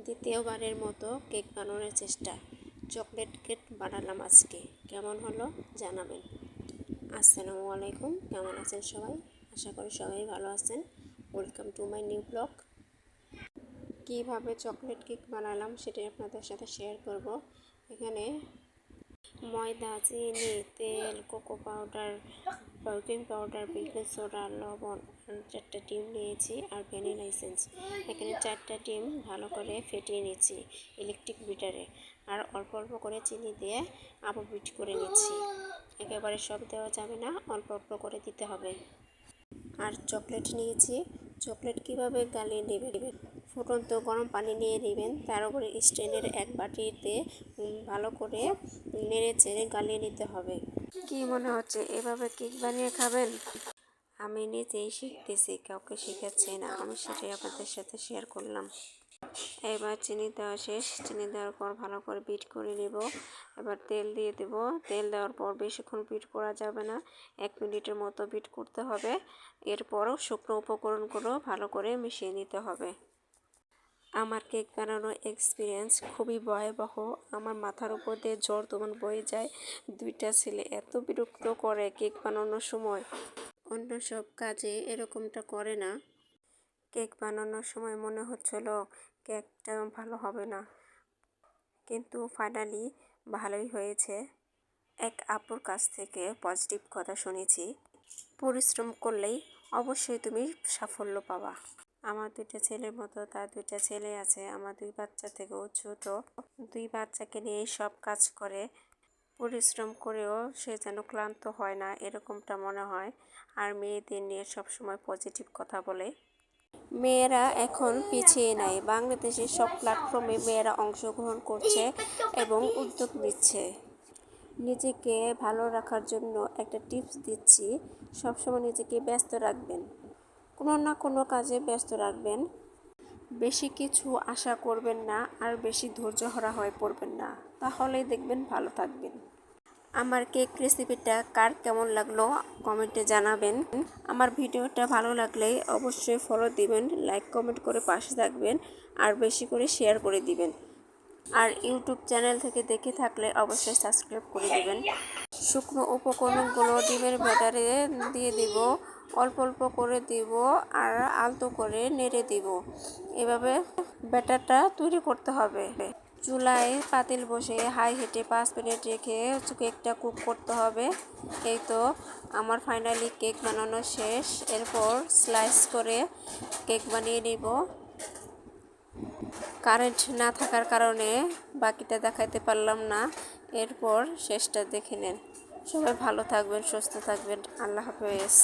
দ্বিতীয়বারের মতো কেক বানানোর চেষ্টা। চকলেট কেক বানালাম আজকে। কেমন হলো জানাবেন। আসসালামু আলাইকুম, কেমন আছেন সবাই? আশা করি সবাই ভালো আছেন। Welcome to my new blog. কীভাবে চকলেট কেক বানালাম সেটাই আপনাদের সাথে শেয়ার করব। এখানে ময়দা, চিনি, তেল, cocoa powder, baking powder, baking soda, লবণ, 4টা ডিম নিয়েছি আর ভ্যানিলা এসেন্স। এখানে 4টা ডিম ভালো করে ফেটিয়ে নিচ্ছি ইলেকট্রিক বিটারে, আর অল্প অল্প করে চিনি দিয়ে আবার বিট করে নিচ্ছি। একেবারে সব দেওয়া যাবে না, অল্প অল্প করে দিতে হবে। আর চকলেট নিয়েছি। চকলেট কীভাবে গালিয়ে নেবেন, ফুটন্ত গরম পানি নিয়ে নেবেন, তার উপরে স্ট্রেনের এক বাটিতে ভালো করে নেড়ে চেড়ে গালিয়ে নিতে হবে। কি মনে হচ্ছে এভাবে কেক বানিয়ে খাবেন? আমি নিজেই শিখতেছি, কাউকে শেখাচ্ছি না, আমি সেটাই আপনাদের সাথে শেয়ার করলাম। এবার চিনি দেওয়া শেষ। চিনি দেওয়ার পর ভালো করে বিট করে নেব। এবার তেল দিয়ে দেব। তেল দেওয়ার পর বেশিক্ষণ বিট করা যাবে না, 1 মিনিটের মতো বিট করতে হবে। এরপরও শুকনো উপকরণগুলো ভালো করে মিশিয়ে নিতে হবে। আমার কেক বানানোর এক্সপিরিয়েন্স খুবই ভয়াবহ। আমার মাথার উপর দিয়ে ঝড় তুফান বয়ে যায়। 2টা ছেলে এত বিরক্ত করে কেক বানানোর সময়, অন্য সব কাজে এরকমটা করে না। কেক বানানোর সময় মনে হচ্ছিল কেকটা ভালো হবে না, কিন্তু ফাইনালি ভালোই হয়েছে। এক আপুর কাছ থেকে পজিটিভ কথা শুনেছি, পরিশ্রম করলেই অবশ্যই তুমি সাফল্য পাবা। আমার 2টা ছেলের মতো তার 2টা ছেলে আছে। আমার 2 বাচ্চা থেকেও ছোট। 2 বাচ্চাকে নিয়ে সব কাজ করে, পরিশ্রম করেও সে যেন ক্লান্ত হয় না, এরকমটা মনে হয়। আর মেয়েদের নিয়ে সবসময় পজিটিভ কথা বলে। মেয়েরা এখন পিছিয়ে নাই, বাংলাদেশের সব প্ল্যাটফর্মে মেয়েরা অংশগ্রহণ করছে এবং উদ্যোগ নিচ্ছে। নিজেকে ভালো রাখার জন্য একটা টিপস দিচ্ছি, সবসময় নিজেকে ব্যস্ত রাখবেন, কোনো না কোনো কাজে ব্যস্ত রাখবেন। বেশি কিছু আশা করবেন না, আর বেশি ধৈর্যহারা হয়ে পড়বেন না, তাহলেই দেখবেন ভালো থাকবেন। আমার কেক রেসিপিটা কার কেমন লাগলো কমেন্টে জানাবেন। আমার ভিডিওটা ভালো লাগলে অবশ্যই ফলো দিবেন, লাইক কমেন্ট করে পাশে থাকবেন, আর বেশি করে শেয়ার করে দিবেন। আর ইউটিউব চ্যানেল থেকে দেখে থাকলে অবশ্যই সাবস্ক্রাইব করে দিবেন। শুকনো উপকরণগুলো ডিমের ব্যাটারে দিয়ে দিব, অল্প অল্প করে দিব আর আলতো করে নেড়ে দিব। এভাবে ব্যাটারটা তৈরি করতে হবে। চুলায় পাতিল বসে হাই হিটে 5 মিনিট রেখে কেকটা কুক করতে হবে। এই তো আমার ফাইনালি কেক বানানো শেষ। এরপর স্লাইস করে কেক বানিয়ে নিব। কারেন্ট না থাকার কারণে বাকিটা দেখাইতে পারলাম না। এরপর শেষটা দেখে নেন। সবাই ভালো থাকবেন, সুস্থ থাকবেন। আল্লাহ হাফেজ।